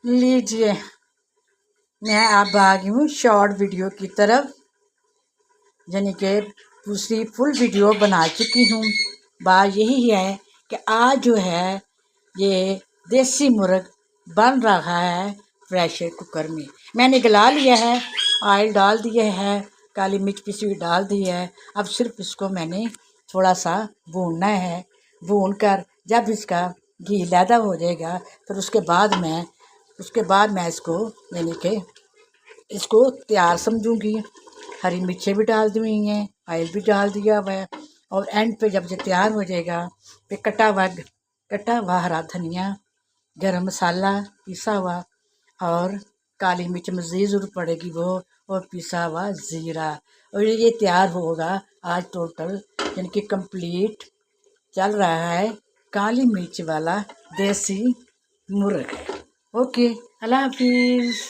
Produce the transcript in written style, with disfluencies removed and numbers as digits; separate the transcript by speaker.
Speaker 1: लीजिए, मैं अब आ गई हूँ शॉर्ट वीडियो की तरफ, यानी कि दूसरी फुल वीडियो बना चुकी हूँ। बात यही है कि आज जो है ये देसी मुर्ग बन रहा है प्रेशर कुकर में। मैंने गला लिया है, ऑयल डाल दिया है, काली मिर्च पिसी हुई डाल दी है। अब सिर्फ इसको मैंने थोड़ा सा भूनना है। भून कर जब इसका घी लैदा हो जाएगा फिर उसके बाद मैं इसको यानी कि इसको तैयार समझूंगी। हरी मिर्चें भी डाल दी हुई हैं, ऑयल भी डाल दिया हुआ है, और एंड पे जब ये तैयार हो जाएगा फिर कटा हुआ हरा धनिया, गरम मसाला पिसा हुआ, और काली मिर्च मज़ीद ज़रूर पड़ेगी वो, और पिसा हुआ ज़ीरा, और ये तैयार होगा आज टोटल यानी कि कंप्लीट चल रहा है काली मिर्च वाला देसी मुर्ग। ओके, अल्लाह हाफिज़।